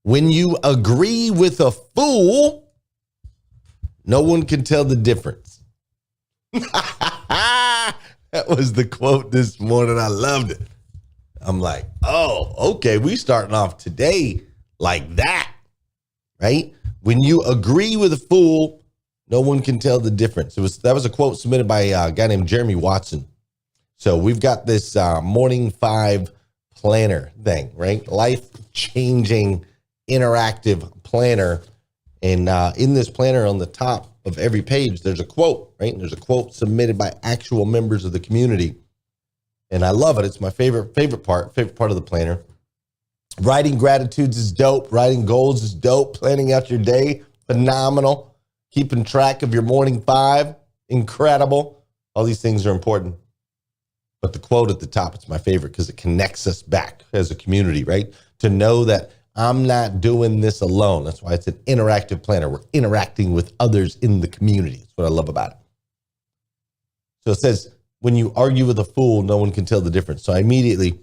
When you agree with a fool, no one can tell the difference. That was the quote this morning. I loved it. I'm like, oh, okay, we starting off today like that, right? When you agree with a fool, no one can tell the difference. That was a quote submitted by a guy named Jeremy Watson. So we've got this Morning 5 planner thing, right? Life-changing interactive planner. And in this planner on the top of every page, there's a quote, right? And there's a quote submitted by actual members of the community. And I love it. It's my favorite part of the planner. Writing gratitudes is dope. Writing goals is dope. Planning out your day, phenomenal. Keeping track of your Morning 5, incredible. All these things are important. But the quote at the top, it's my favorite because it connects us back as a community, right? To know that I'm not doing this alone. That's why it's an interactive planner. We're interacting with others in the community. That's what I love about it. So it says, when you argue with a fool, no one can tell the difference. So I immediately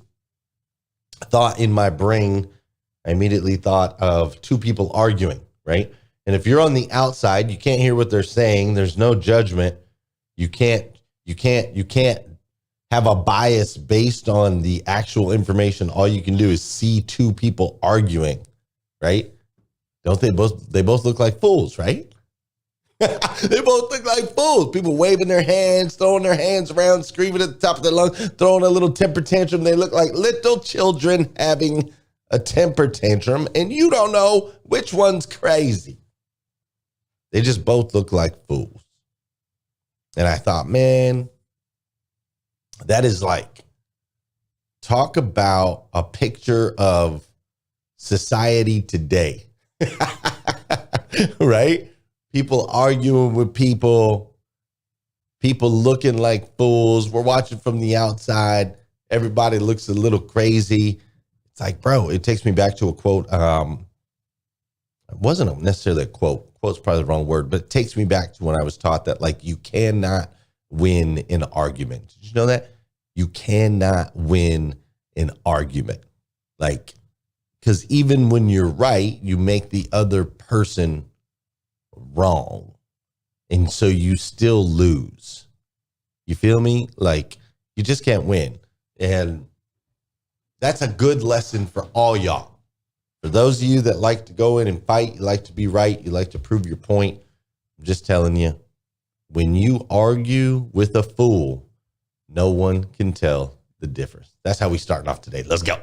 thought in my brain, of two people arguing, right? And if you're on the outside, you can't hear what they're saying. There's no judgment. You can't have a bias based on the actual information. All you can do is see two people arguing, right? Don't they both look like fools, right? They both look like fools. People waving their hands, throwing their hands around, screaming at the top of their lungs, throwing a little temper tantrum. They look like little children having a temper tantrum, and you don't know which one's crazy. They just both look like fools. And I thought, man, that is like, talk about a picture of society today, right? People arguing with people looking like fools. We're watching from the outside. Everybody looks a little crazy. It's like, bro, it takes me back to a quote. It wasn't necessarily a quote. Quote's probably the wrong word, but it takes me back to when I was taught that, like, you cannot win an argument. Did you know that? You cannot win an argument. Like, because even when you're right, you make the other person wrong. And so you still lose. You feel me? Like, you just can't win. And that's a good lesson for all y'all. For those of you that like to go in and fight, you like to be right, you like to prove your point, I'm just telling you, when you argue with a fool, no one can tell the difference. That's how we starting off today. Let's go.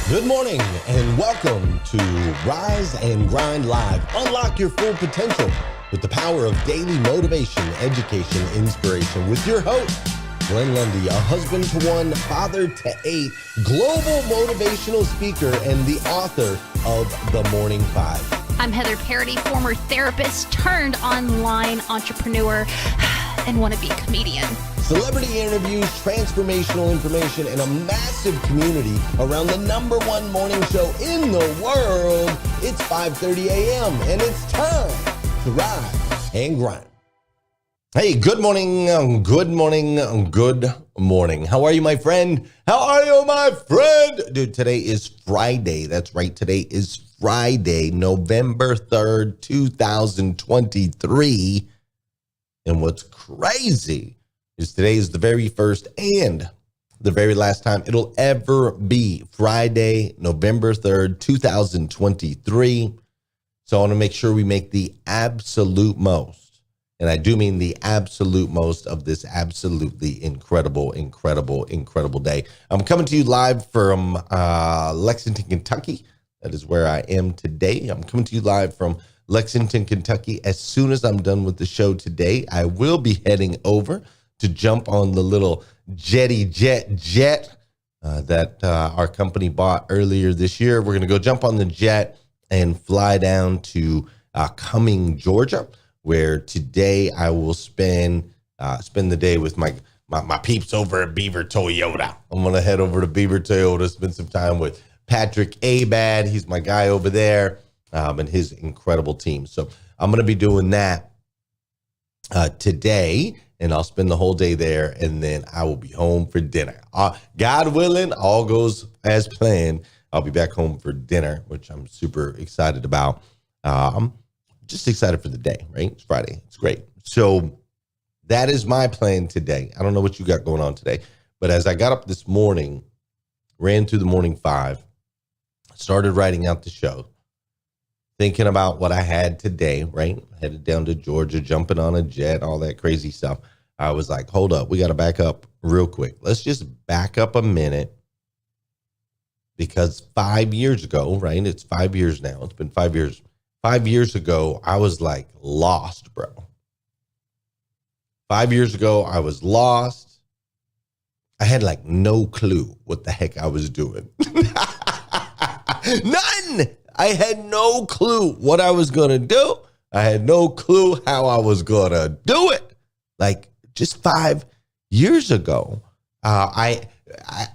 Good morning and welcome to Rise and Grind Live. Unlock your full potential with the power of daily motivation, education, inspiration with your host, Glenn Lundy, a husband to one, father to 8, global motivational speaker, and the author of The Morning 5. I'm Heather Parody, former therapist turned online entrepreneur and wannabe comedian. Celebrity interviews, transformational information, and a massive community around the #1 morning show in the world. It's 5:30 a.m. and it's time to rise and grind. Hey, good morning, good morning, good morning. How are you, my friend? How are you, my friend? Dude, today is Friday. That's right. Today is Friday, November 3rd, 2023. And what's crazy is today is the very first and the very last time it'll ever be Friday, November 3rd, 2023. So I want to make sure we make the absolute most. And I do mean the absolute most of this absolutely incredible day. I'm coming to you live from Lexington, Kentucky. That is where I am today. I'm coming to you live from Lexington, Kentucky. As soon as I'm done with the show today, I will be heading over to jump on the little jet that our company bought earlier this year. We're going to go jump on the jet and fly down to Cumming, Georgia, where today I will spend the day with my peeps over at Beaver Toyota. I'm going to head over to Beaver Toyota, spend some time with Patrick Abad. He's my guy over there, and his incredible team. So I'm going to be doing that today, and I'll spend the whole day there, and then I will be home for dinner. God willing, all goes as planned. I'll be back home for dinner, which I'm super excited about. I'm just excited for the day, right? It's Friday. It's great. So that is my plan today. I don't know what you got going on today, but as I got up this morning, ran through the morning 5, started writing out the show, thinking about what I had today, right? Headed down to Georgia, jumping on a jet, all that crazy stuff. I was like, hold up, we got to back up real quick. Let's just back up a minute, because 5 years ago, right? It's 5 years now. It's been 5 years. 5 years ago, I was like lost, bro. 5 years ago, I was lost. I had like no clue what the heck I was doing. None. I had no clue what I was going to do. I had no clue how I was going to do it. Like just 5 years ago, I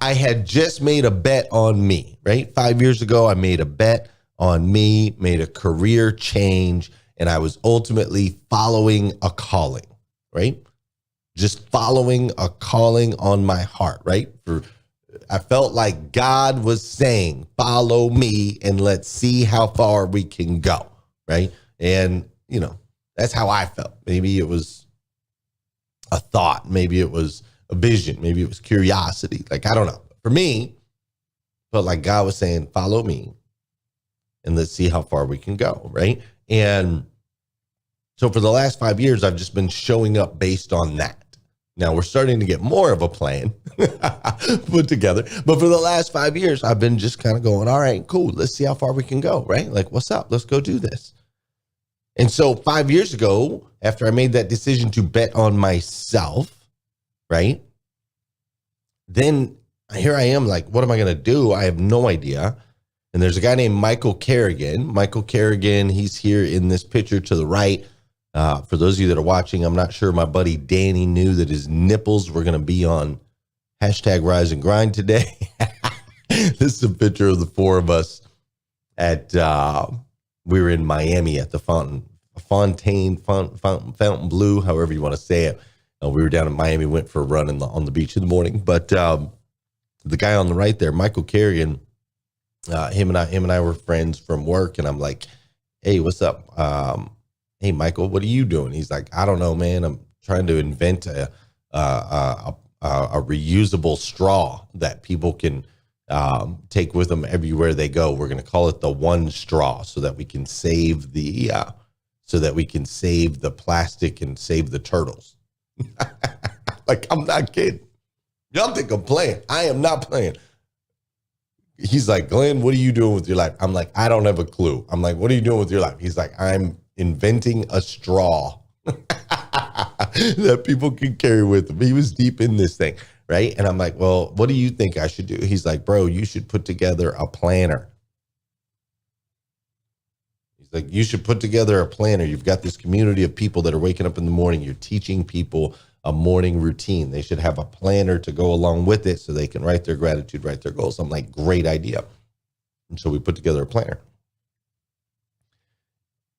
had just made a bet on me, right? 5 years ago, I made a bet on me, made a career change, and I was ultimately following a calling, right? Just following a calling on my heart, right? I felt like God was saying, follow me and let's see how far we can go, right? And, that's how I felt. Maybe it was a thought. Maybe it was a vision. Maybe it was curiosity. Like, I don't know. For me, felt like God was saying, follow me and let's see how far we can go, right? And so for the last 5 years, I've just been showing up based on that. Now we're starting to get more of a plan put together. But for the last 5 years, I've been just kind of going, all right, cool. Let's see how far we can go, right? Like, what's up? Let's go do this. And so 5 years ago, after I made that decision to bet on myself, right? Then here I am like, what am I going to do? I have no idea. And there's a guy named Michael Kerrigan. Michael Kerrigan, he's here in this picture to the right. For those of you that are watching, I'm not sure my buddy Danny knew that his nipples were going to be on #Rise and Grind today. This is a picture of the four of us at, we were in Miami at the Fountain Blue, however you want to say it. We were down in Miami, went for a run on the beach in the morning. But the guy on the right there, Michael Kerrigan, him and I were friends from work, and I'm like, hey, what's up? Hey, Michael, what are you doing? He's like, I don't know, man. I'm trying to invent a reusable straw that people can take with them everywhere they go. We're going to call it the One Straw, so that we can save the plastic and save the turtles. Like, I'm not kidding. Y'all think I'm playing. I am not playing. He's like, Glenn, what are you doing with your life? I'm like, I don't have a clue. I'm like, what are you doing with your life? He's like, I'm inventing a straw that people can carry with them. He was deep in this thing, right? And I'm like, well, what do you think I should do? He's like, bro, you should put together a planner. He's like, you should put together a planner. You've got this community of people that are waking up in the morning. You're teaching people a morning routine. They should have a planner to go along with it so they can write their gratitude, write their goals. I'm like, great idea. And so we put together a planner.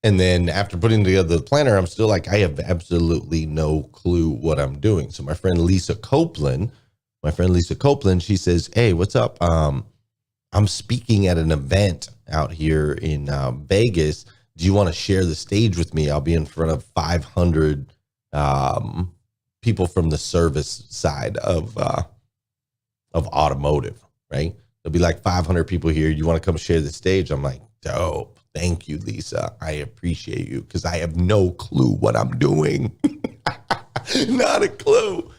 And then after putting together the planner, I'm still like, I have absolutely no clue what I'm doing. So my friend Lisa Copeland, she says, hey, what's up? I'm speaking at an event out here in Vegas. Do you want to share the stage with me? I'll be in front of 500 people from the service side of automotive, right? There'll be like 500 people here. You want to come share the stage? I'm like, dope. Thank you, Lisa. I appreciate you, because I have no clue what I'm doing. Not a clue.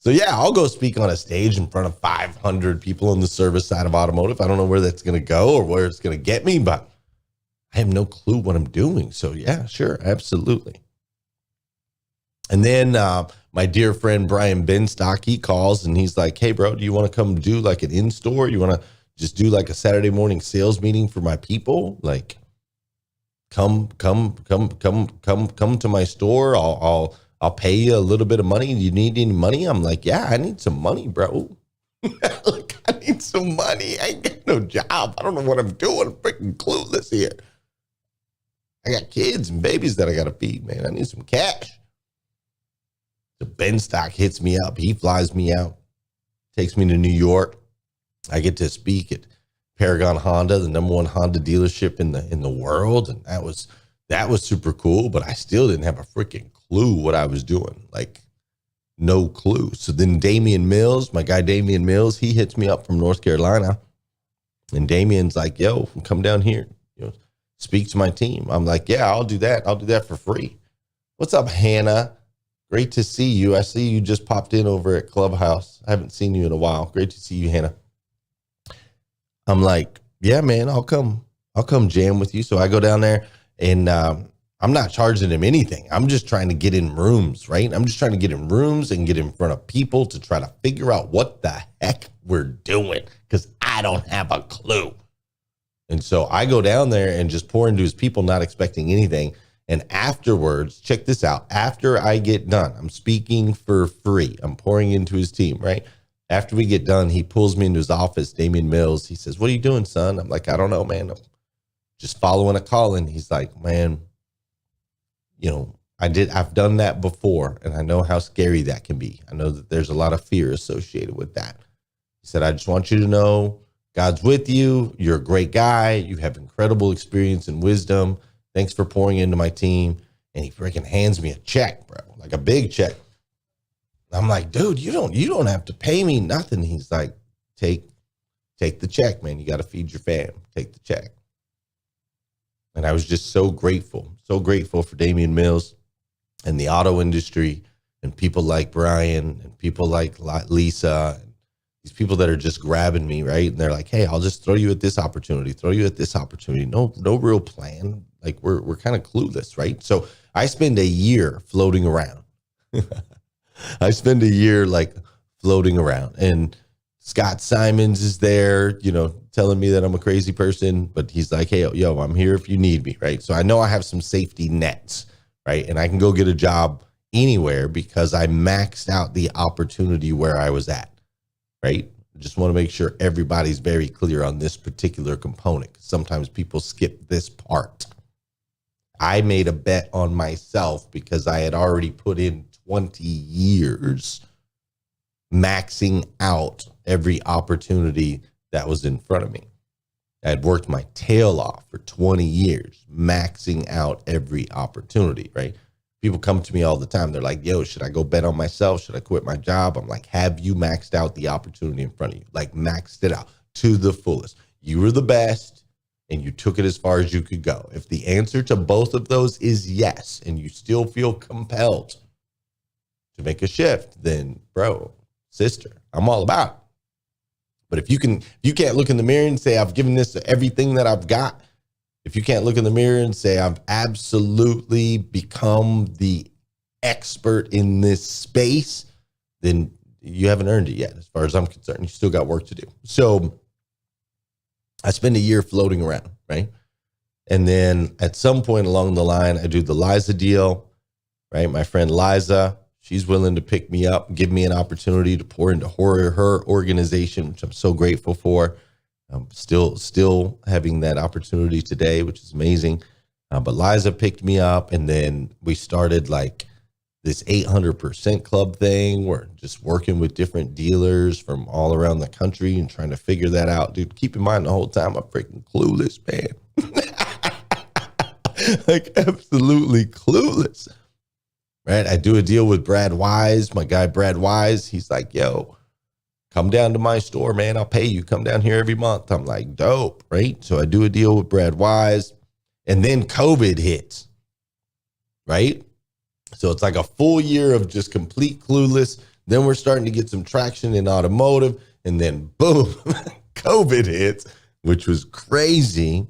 So yeah, I'll go speak on a stage in front of 500 people on the service side of automotive. I don't know where that's going to go or where it's going to get me, but I have no clue what I'm doing. So yeah, sure. Absolutely. And then my dear friend, Brian Benstock, he calls and he's like, hey bro, do you want to come do like an in-store? You want to just do like a Saturday morning sales meeting for my people? Like, come to my store. I'll pay you a little bit of money. You need any money? I'm like, yeah, I need some money, bro. Like, I need some money. I ain't got no job. I don't know what I'm doing. I'm freaking clueless here. I got kids and babies that I got to feed, man. I need some cash. So Benstock hits me up. He flies me out, takes me to New York. I get to speak at Paragon Honda, the number one Honda dealership in the world. And that was super cool, but I still didn't have a freaking clue what I was doing. Like, no clue. So then Damian Mills, my guy Damian Mills, he hits me up from North Carolina. And Damian's like, yo, come down here, speak to my team. I'm like, yeah, I'll do that. I'll do that for free. What's up, Hannah? Great to see you. I see you just popped in over at Clubhouse. I haven't seen you in a while. Great to see you, Hannah. I'm like, yeah, man, I'll come jam with you. So I go down there, and I'm not charging him anything. I'm just trying to get in rooms, right? I'm just trying to get in rooms and get in front of people to try to figure out what the heck we're doing, because I don't have a clue. And so I go down there and just pour into his people, not expecting anything. And afterwards, check this out. After I get done, I'm speaking for free. I'm pouring into his team, right? After we get done, he pulls me into his office, Damian Mills. He says, what are you doing, son? I'm like, I don't know, man. I'm just following a call. And he's like, man, I've done that before, and I know how scary that can be. I know that there's a lot of fear associated with that. He said, I just want you to know God's with you. You're a great guy. You have incredible experience and wisdom. Thanks for pouring into my team. And he freaking hands me a check, bro, like a big check. I'm like, dude, you don't have to pay me nothing. He's like, take the check, man. You got to feed your fam. Take the check. And I was just so grateful for Damian Mills and the auto industry and people like Brian and people like Lisa, and these people that are just grabbing me, right? And they're like, hey, I'll just throw you at this opportunity, No real plan. Like we're kind of clueless, right? So I spend a year floating around. I spend a year like floating around, and Scott Simons is there, telling me that I'm a crazy person, but he's like, hey, yo, I'm here if you need me, right? So I know I have some safety nets, right? And I can go get a job anywhere because I maxed out the opportunity where I was at, right? I just want to make sure everybody's very clear on this particular component. Sometimes people skip this part. I made a bet on myself because I had already put in 20 years maxing out every opportunity that was in front of me. I had worked my tail off for 20 years, maxing out every opportunity, right? People come to me all the time. They're like, yo, should I go bet on myself? Should I quit my job? I'm like, have you maxed out the opportunity in front of you? Like, maxed it out to the fullest. You were the best, and you took it as far as you could go. If the answer to both of those is yes, and you still feel compelled to make a shift, then bro, sister, I'm all about it. But if you can't look in the mirror and say, I've given this everything that I've got, if you can't look in the mirror and say, I've absolutely become the expert in this space, then you haven't earned it yet. As far as I'm concerned, you still got work to do. So I spend a year floating around, right? And then at some point along the line, I do the Liza deal, right? My friend Liza, she's willing to pick me up, give me an opportunity to pour into her organization, which I'm so grateful for. I'm still having that opportunity today, which is amazing. But Liza picked me up, and then we started like this 800% club thing. We're just working with different dealers from all around the country and trying to figure that out. Dude, keep in mind the whole time I'm freaking clueless, man. Like absolutely clueless. Right? I do a deal with Brad Wise, my guy Brad Wise. He's like, yo, come down to my store, man. I'll pay you. Come down here every month. I'm like, dope, right? So I do a deal with Brad Wise, and then COVID hits, right? So it's like a full year of just complete clueless. Then we're starting to get some traction in automotive, and then boom, COVID hits, which was crazy.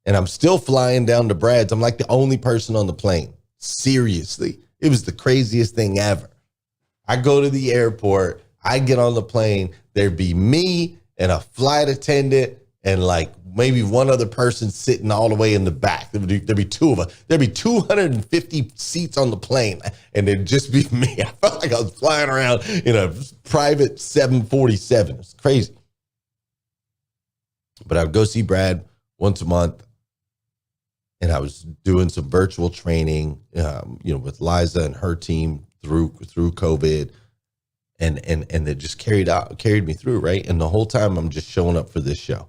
And I'm still flying down to Brad's. I'm like the only person on the plane. Seriously, it was the craziest thing ever. I go to the airport, I get on the plane, there'd be me and a flight attendant and like maybe one other person sitting all the way in the back. There'd be two of us. There'd be 250 seats on the plane, and it'd just be me. I felt like I was flying around in a private 747. It's crazy. But I would go see Brad once a month. And I was doing some virtual training, with Liza and her team through COVID. And it just carried me through, right? And the whole time I'm just showing up for this show.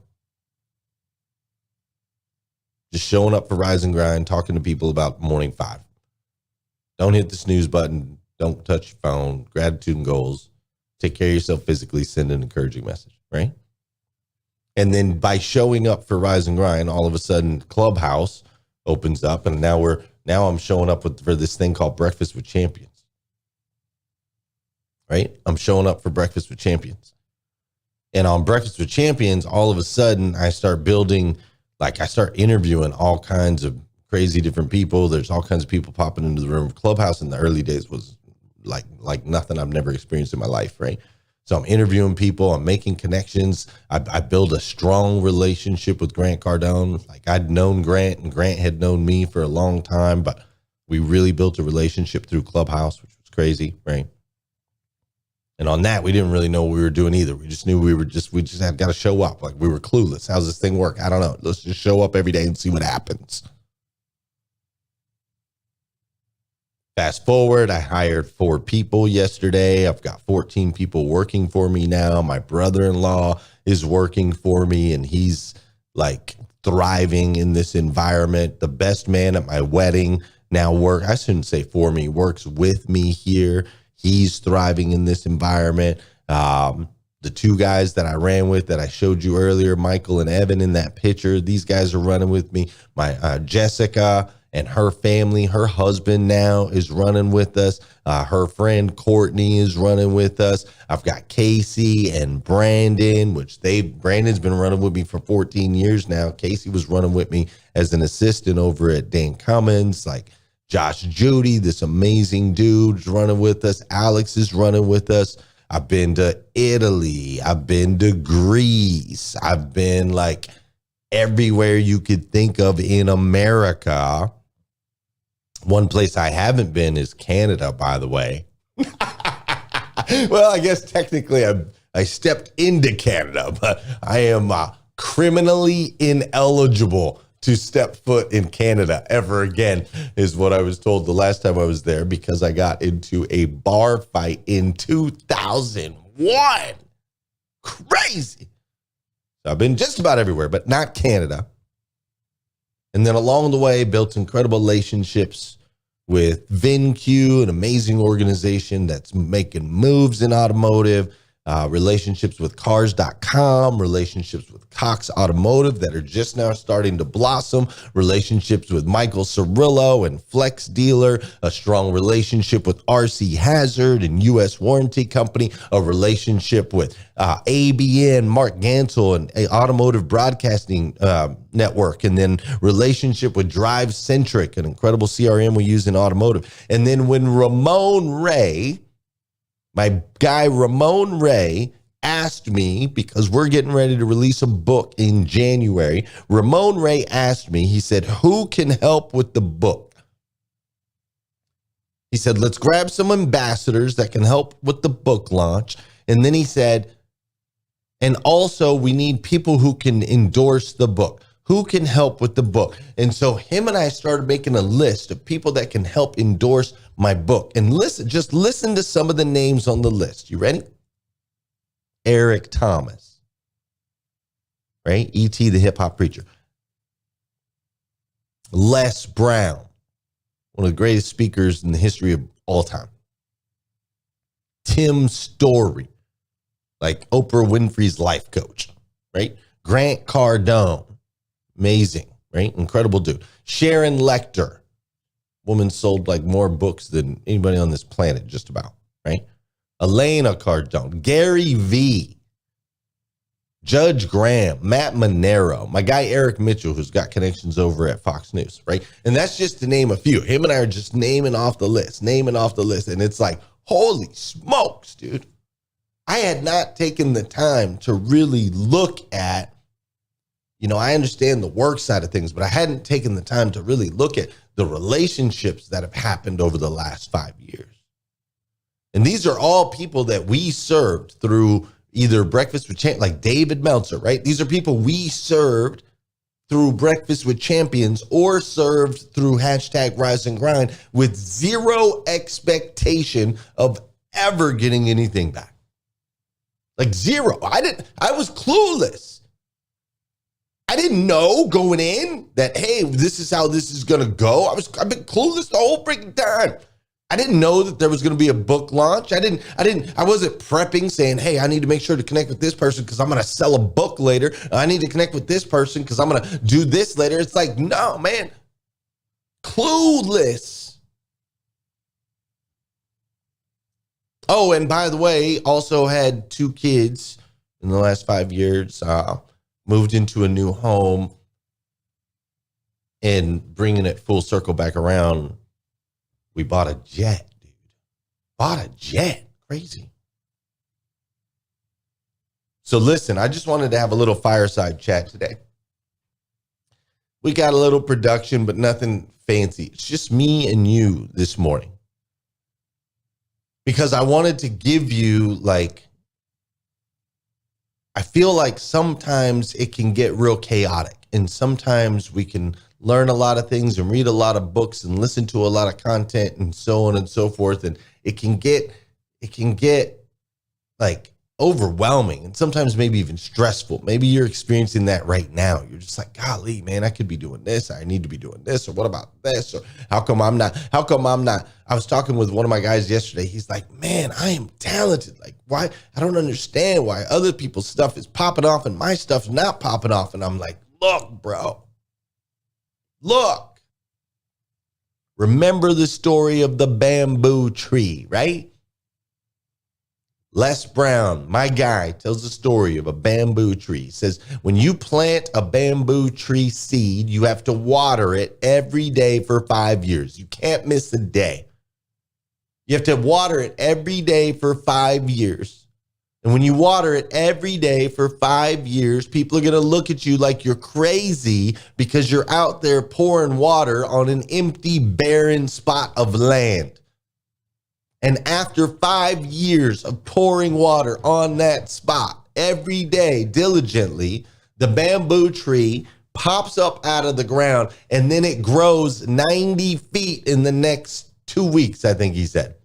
Just showing up for Rise and Grind, talking to people about Morning 5. Don't hit the snooze button. Don't touch your phone. Gratitude and goals. Take care of yourself physically. Send an encouraging message, right? And then by showing up for Rise and Grind, all of a sudden Clubhouse opens up, and now I'm showing up for this thing called Breakfast with Champions, right? I'm showing up for Breakfast with Champions. And on Breakfast with Champions, all of a sudden I start interviewing all kinds of crazy different people. There's all kinds of people popping into the room. Clubhouse in the early days was like nothing I've never experienced in my life, right? So I'm interviewing people. I'm making connections. I build a strong relationship with Grant Cardone. Like, I'd known Grant, and Grant had known me for a long time, but we really built a relationship through Clubhouse, which was crazy, right? And on that, we didn't really know what we were doing either. We just knew we just had got to show up. Like, we were clueless. How's this thing work? I don't know. Let's just show up every day and see what happens. Fast forward, I hired 4 people yesterday. I've got 14 people working for me now. My brother-in-law is working for me, and he's like thriving in this environment. The best man at my wedding now I shouldn't say for me, works with me here. He's thriving in this environment. The 2 guys that I ran with that I showed you earlier, Michael and Evan in that picture, these guys are running with me. My Jessica and her family, her husband now is running with us. Her friend Courtney is running with us. I've got Casey and Brandon, Brandon's been running with me for 14 years now. Casey was running with me as an assistant over at Dan Cummins. Like, Josh Judy, this amazing dude's running with us. Alex is running with us. I've been to Italy. I've been to Greece. I've been like everywhere you could think of in America. One place I haven't been is Canada, by the way. Well, I guess technically I stepped into Canada, but I am criminally ineligible to step foot in Canada ever again, is what I was told the last time I was there, because I got into a bar fight in 2001. Crazy. So I've been just about everywhere, but not Canada. And then along the way, built incredible relationships with VinQ, an amazing organization that's making moves in automotive, relationships with cars.com, relationships with Cox Automotive that are just now starting to blossom, relationships with Michael Cirillo and Flex Dealer, a strong relationship with RC Hazard and U.S. Warranty Company, a relationship with ABN, Mark Gansel, and Automotive Broadcasting Network, and then relationship with Drive Centric, an incredible CRM we use in automotive. And then when my guy Ramon Ray asked me, because we're getting ready to release a book in January, Ramon Ray asked me, he said, who can help with the book? He said, let's grab some ambassadors that can help with the book launch. And then he said, and also we need people who can endorse the book. Who can help with the book? And so him and I started making a list of people that can help endorse my book. And just listen to some of the names on the list. You ready? Eric Thomas, right? E.T. the hip hop preacher. Les Brown, one of the greatest speakers in the history of all time. Tim Story, like Oprah Winfrey's life coach, right? Grant Cardone. Amazing, right? Incredible dude. Sharon Lecter, woman sold like more books than anybody on this planet, just about, right? Elena Cardone, Gary V, Judge Graham, Matt Monero, my guy Eric Mitchell, who's got connections over at Fox News, right? And that's just to name a few. Him and I are just naming off the list. And it's like, holy smokes, dude. I had not taken the time to really look at, I understand the work side of things, but I hadn't taken the time to really look at the relationships that have happened over the last 5 years. And these are all people that we served through either Breakfast with Champions, like David Meltzer, right? These are people we served through Breakfast with Champions or served through #Rise and Grind with zero expectation of ever getting anything back. Like zero. I was clueless. I didn't know going in that, hey, this is how this is going to go. I've been clueless the whole freaking time. I didn't know that there was going to be a book launch. I wasn't prepping saying, hey, I need to make sure to connect with this person because I'm going to sell a book later. I need to connect with this person because I'm going to do this later. It's like, no, man, clueless. Oh, and by the way, also had 2 kids in the last 5 years, moved into a new home, and bringing it full circle back around, we bought a jet, dude. Bought a jet. Crazy. So listen, I just wanted to have a little fireside chat today. We got a little production, but nothing fancy. It's just me and you this morning. Because I wanted to give you, like, I feel like sometimes it can get real chaotic. And sometimes we can learn a lot of things and read a lot of books and listen to a lot of content and so on and so forth. And it can get like overwhelming and sometimes maybe even stressful. Maybe you're experiencing that right now. You're just like, golly, man, I could be doing this. I need to be doing this. Or what about this? Or how come I'm not? I was talking with one of my guys yesterday. He's like, man, I am talented. Like, why? I don't understand why other people's stuff is popping off and my stuff's not popping off. And I'm like, look, bro, look. Remember the story of the bamboo tree, right? Les Brown, my guy, tells the story of a bamboo tree. He says, when you plant a bamboo tree seed, you have to water it every day for 5 years. You can't miss a day. You have to water it every day for 5 years. And when you water it every day for 5 years, people are going to look at you like you're crazy because you're out there pouring water on an empty, barren spot of land. And after 5 years of pouring water on that spot every day diligently, the bamboo tree pops up out of the ground and then it grows 90 feet in the next 2 weeks, I think he said.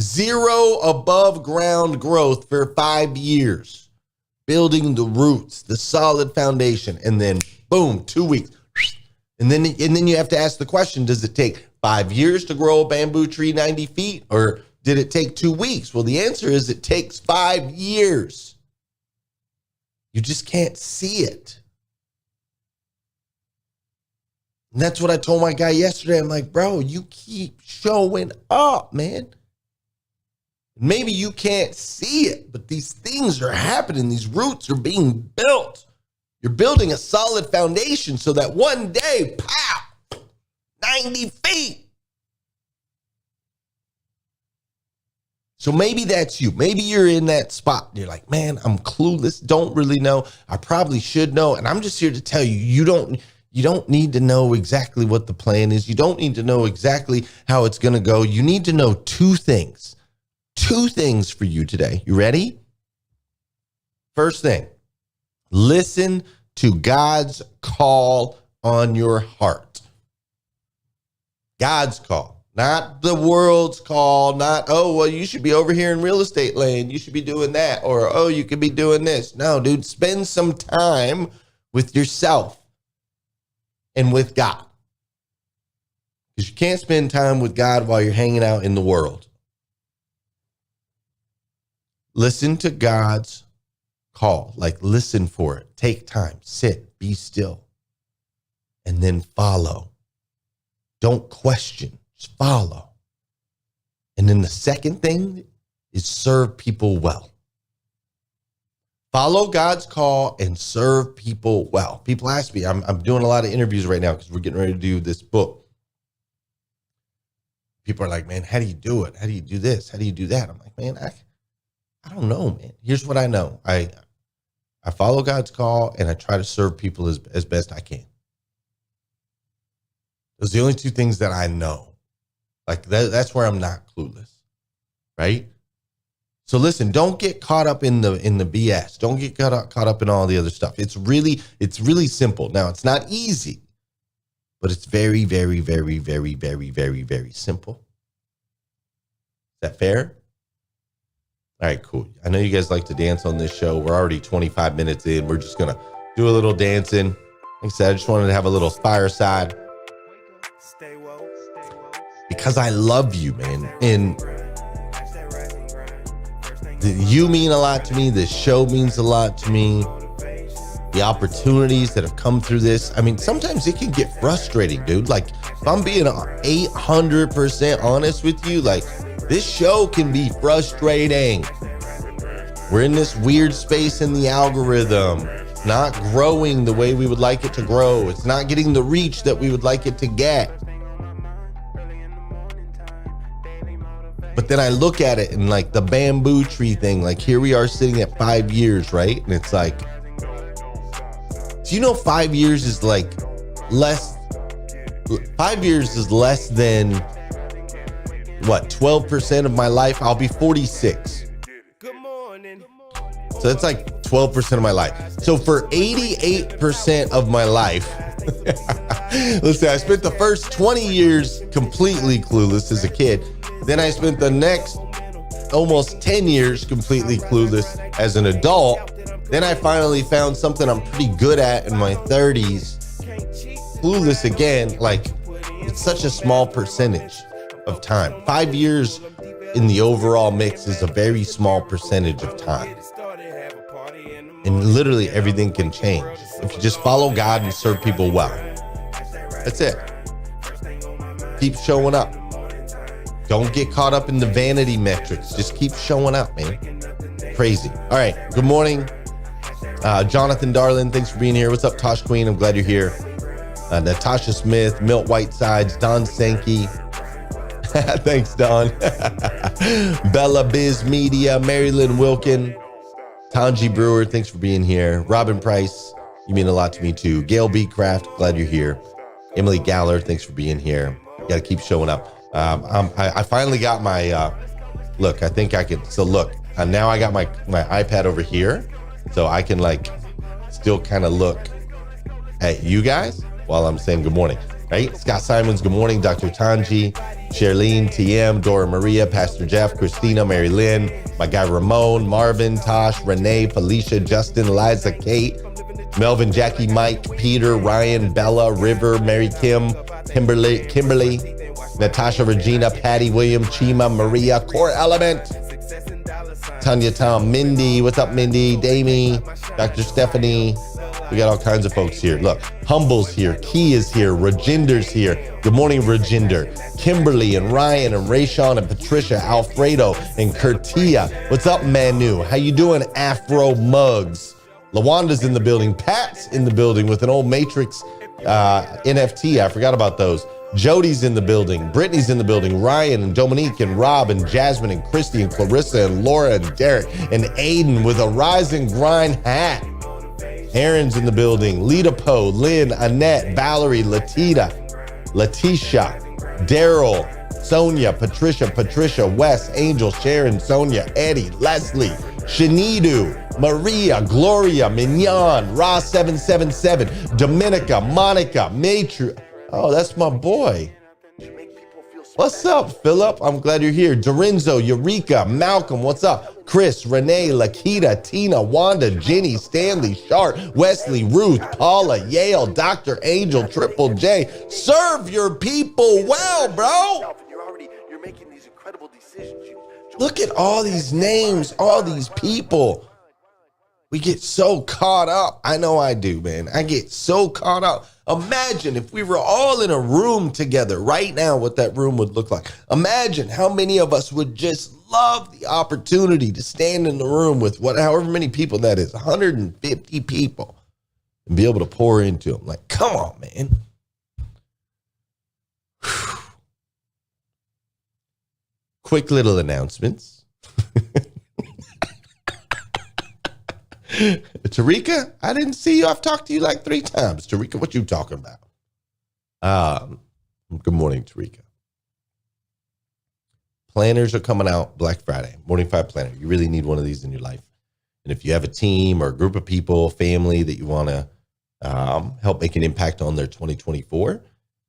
0 above ground growth for 5 years, building the roots, the solid foundation, and then boom, 2 weeks. And then you have to ask the question, does it take 5 years to grow a bamboo tree 90 feet, or did it take 2 weeks? Well, the answer is it takes 5 years. You just can't see it. And that's what I told my guy yesterday. I'm like, bro, you keep showing up, man. Maybe you can't see it, but these things are happening. These roots are being built. You're building a solid foundation so that one day, pow, 90 feet. So maybe that's you. Maybe you're in that spot. You're like, man, I'm clueless. Don't really know. I probably should know. And I'm just here to tell you, you don't need to know exactly what the plan is. You don't need to know exactly how it's going to go. You need to know 2 things. 2 things for you today. You ready? First thing, listen to God's call on your heart. God's call, not the world's call, not, oh, well, you should be over here in real estate land. You should be doing that. Or, oh, you could be doing this. No, dude, spend some time with yourself and with God. Because you can't spend time with God while you're hanging out in the world. Listen to God's call, like listen for it. Take time, sit, be still, and then follow. Don't question, just follow. And then the second thing is serve people well. Follow God's call and serve people well. People ask me, I'm doing a lot of interviews right now because we're getting ready to do this book. People are like, man, how do you do it? How do you do this? How do you do that? I'm like, man, I don't know, man. Here's what I know. I follow God's call and I try to serve people as best I can. Those are the only 2 things that I know. Like that's where I'm not clueless, right? So listen, don't get caught up in the BS. Don't get caught up in all the other stuff. It's really simple. Now, it's not easy, but it's very, very, very, very, very, very, very simple. that fair? All right, cool. I know you guys like to dance on this show. We're already 25 minutes in. We're just going to do a little dancing. Like I said, I just wanted to have a little fireside because I love you, man. And you mean a lot to me. This show means a lot to me. The opportunities that have come through this. I mean, sometimes it can get frustrating, dude. Like, if I'm being 800% honest with you, like, this show can be frustrating. We're in this weird space in the algorithm. It's not growing the way we would like it to grow. It's not getting the reach that we would like it to get. But then I look at it and like the bamboo tree thing, like here we are sitting at 5 years, right? And it's like, do you know 5 years is like less, 5 years is less than what, 12% of my life? I'll be 46. So that's like 12% of my life. So for 88% of my life, let's say I spent the first 20 years completely clueless as a kid. Then I spent the next almost 10 years completely clueless as an adult. Then I finally found something I'm pretty good at in my 30s. Clueless again, like it's such a small percentage of time. 5 years in the overall mix is a very small percentage of time. And literally everything can change if you just follow God and serve people well. That's it. Keep showing up. Don't get caught up in the vanity metrics. Just keep showing up, man. Crazy. All right. Good morning. Jonathan Darlin, thanks for being here. What's up, Tosh Queen? I'm glad you're here. Natasha Smith, Milt Whitesides, Don Sankey. Thanks, Don. Bella Biz Media, Marilyn Wilkin, Tanji Brewer, thanks for being here. Robin Price, you mean a lot to me too. Gail B. Craft, glad you're here. Emily Galler, thanks for being here. You got to keep showing up. I finally got my, look, I think I can, so look, now I got my iPad over here, so I can like still kind of look at you guys while I'm saying good morning, right? Scott Simons, good morning. Dr. Tanji, Charlene, TM, Dora Maria, Pastor Jeff, Christina, Mary Lynn, my guy Ramon, Marvin, Tosh, Renee, Felicia, Justin, Liza, Kate, Melvin, Jackie, Mike, Peter, Ryan, Bella, River, Mary Kim, Kimberly, Natasha, Regina, Patty, William, Chima, Maria, Core Element, Tanya, Tom, Mindy, what's up, Mindy, Damie, Dr. Stephanie. We got all kinds of folks here. Look, Humble's here, Key is here, Reginder's here. Good morning, Reginder. Kimberly and Ryan and Rayshawn and Patricia, Alfredo and Curtia. What's up, Manu? How you doing, Afro Mugs? Lawanda's in the building. Pat's in the building with an old Matrix NFT. I forgot about those. Jody's in the building. Brittany's in the building. Ryan and Dominique and Rob and Jasmine and Christy and Clarissa and Laura and Derek and Aiden with a Rise and Grind hat. Aaron's in the building. Lita Poe, Lynn, Annette, Valerie, Letitia, Daryl, Sonia, Patricia, Wes, Angel, Sharon, Sonia, Eddie, Leslie, Shanidu, Maria, Gloria, Mignon, Ross 777, Dominica, Monica, Matru. Oh, that's my boy. What's up, Philip? I'm glad you're here. Dorinzo, Eureka, Malcolm, what's up? Chris, Renee, Lakita, Tina, Wanda, Jenny, Stanley, Sharp, Wesley, Ruth, Paula, Yale, Dr. Angel, Triple J. Serve your people well, bro. You're making these incredible decisions. Look at all these names, all these people. We get so caught up. I know I do, man. I get so caught up. Imagine if we were all in a room together right now, what that room would look like. Imagine how many of us would just love the opportunity to stand in the room with however many people that is, 150 people, and be able to pour into them. Like, come on, man. Whew. Quick little announcements. Tarika, I didn't see you. I've talked to you like 3 times. Tarika, what you talking about? Good morning, Tarika. Planners are coming out Black Friday, Morning 5 Planner. You really need one of these in your life. And if you have a team or a group of people, family that you want to help make an impact on their 2024,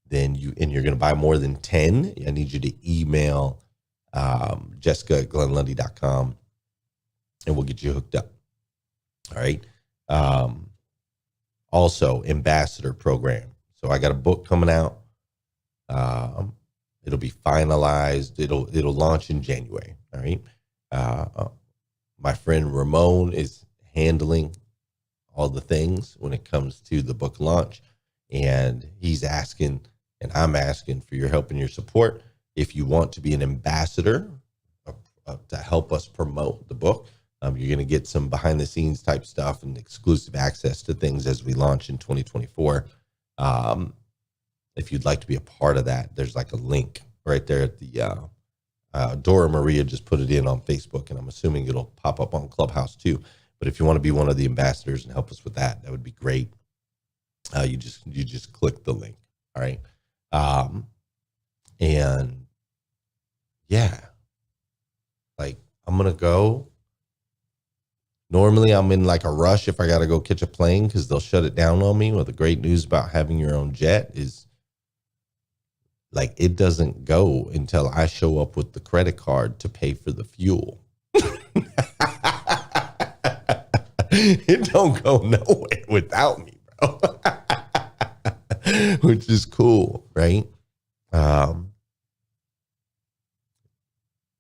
then you're going to buy more than 10. I need you to email Jessica@glenlundy.com, and we'll get you hooked up. All right. Also, ambassador program. So I got a book coming out. It'll be finalized. It'll launch in January. All right. My friend Ramon is handling all the things when it comes to the book launch, and he's asking, and I'm asking for your help and your support. If you want to be an ambassador to help us promote the book, you're going to get some behind the scenes type stuff and exclusive access to things as we launch in 2024. If you'd like to be a part of that, there's like a link right there at the, Dora Maria just put it in on Facebook, and I'm assuming it'll pop up on Clubhouse too. But if you want to be one of the ambassadors and help us with that, that would be great. You just click the link. All right. And yeah, like I'm going to go. Normally I'm in like a rush if I got to go catch a plane because they'll shut it down on me. Well, the great news about having your own jet is like it doesn't go until I show up with the credit card to pay for the fuel. It don't go nowhere without me, bro. Which is cool, right?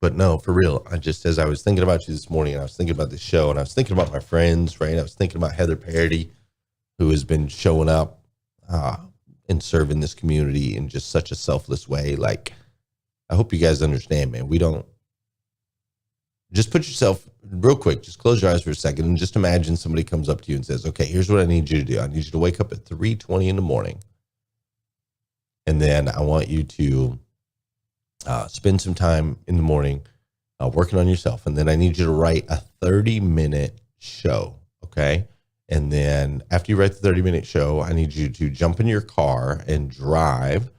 But no, for real, as I was thinking about you this morning, and I was thinking about the show, and I was thinking about my friends, right? I was thinking about Heather Parody, who has been showing up and serving this community in just such a selfless way. Like, I hope you guys understand, man. We don't just put yourself real quick, just close your eyes for a second and just imagine somebody comes up to you and says, okay, here's what I need you to do. I need you to wake up at 3:20 in the morning. And then I want you to spend some time in the morning working on yourself. And then I need you to write a 30-minute show, okay? And then after you write the 30-minute show, I need you to jump in your car and drive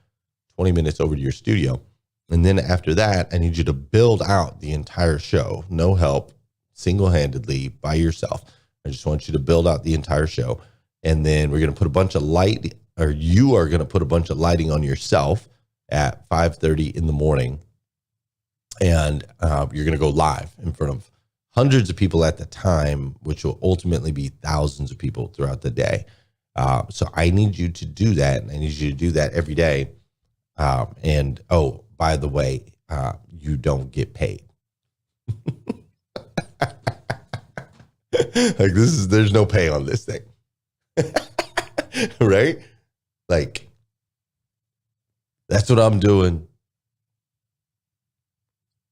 20 minutes over to your studio. And then after that, I need you to build out the entire show, no help, single-handedly, by yourself. I just want you to build out the entire show. And then we're going to put a bunch of you are going to put a bunch of lighting on yourself at 5:30 in the morning. And you're going to go live in front of hundreds of people at the time, which will ultimately be thousands of people throughout the day. So I need you to do that. And I need you to do that every day. And, oh, by the way, you don't get paid. Like there's no pay on this thing. Right? Like, that's what I'm doing.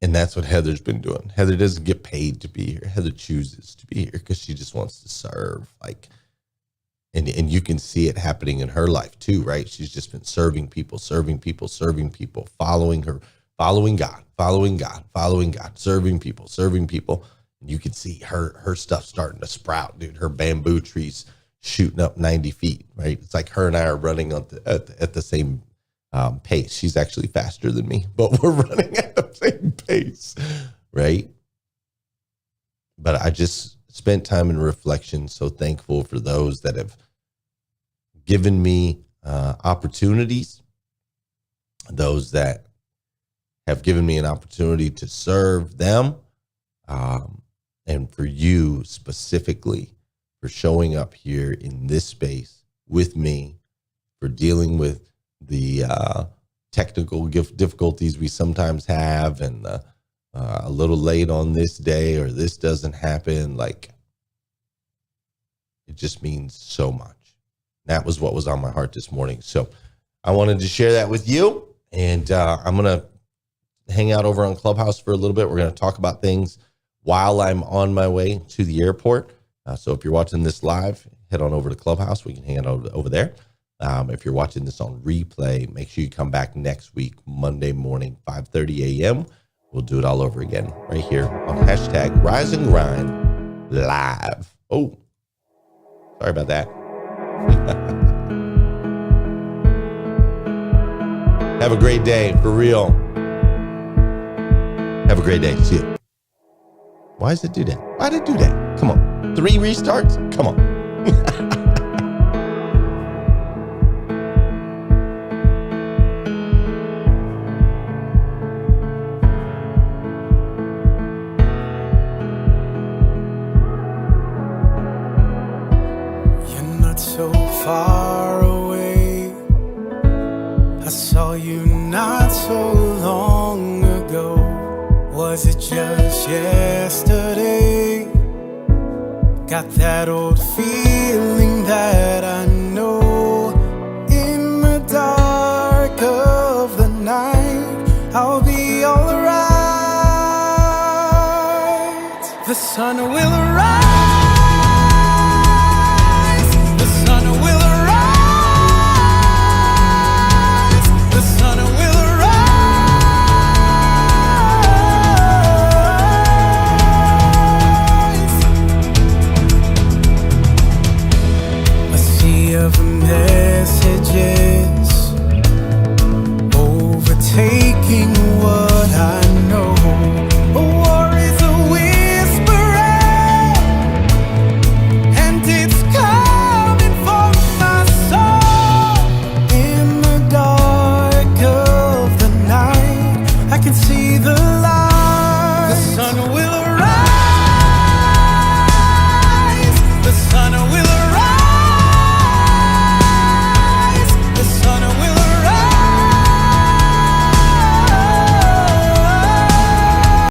And that's what Heather's been doing. Heather doesn't get paid to be here. Heather chooses to be here because she just wants to serve. Like, and you can see it happening in her life too, right? She's just been serving people, following God, following God, serving people. And you can see her stuff starting to sprout, dude. Her bamboo trees shooting up 90 feet, right? It's like her and I are running at the same pace. She's actually faster than me, but we're running at the same pace, right? But I just spent time in reflection. So thankful for those that have given me opportunities, those that have given me an opportunity to serve them, and for you specifically for showing up here in this space with me, for dealing with the technical difficulties we sometimes have, and a little late on this day, or this doesn't happen. Like, it just means so much. That was what was on my heart this morning. So I wanted to share that with you. And I'm going to hang out over on Clubhouse for a little bit. We're going to talk about things while I'm on my way to the airport. So if you're watching this live, head on over to Clubhouse. We can hang out over there. If you're watching this on replay, make sure you come back next week, Monday morning, 5:30 a.m. We'll do it all over again right here on hashtag Rise and Grind Live. Oh, sorry about that. Have a great day, for real. Have a great day. See you. Why does it do that? Why did it do that? Come on. 3 restarts? Come on. so far away. I saw you not so long ago. Was it just yesterday? Got that old feeling that I know. In the dark of the night, I'll be alright. The sun will rise.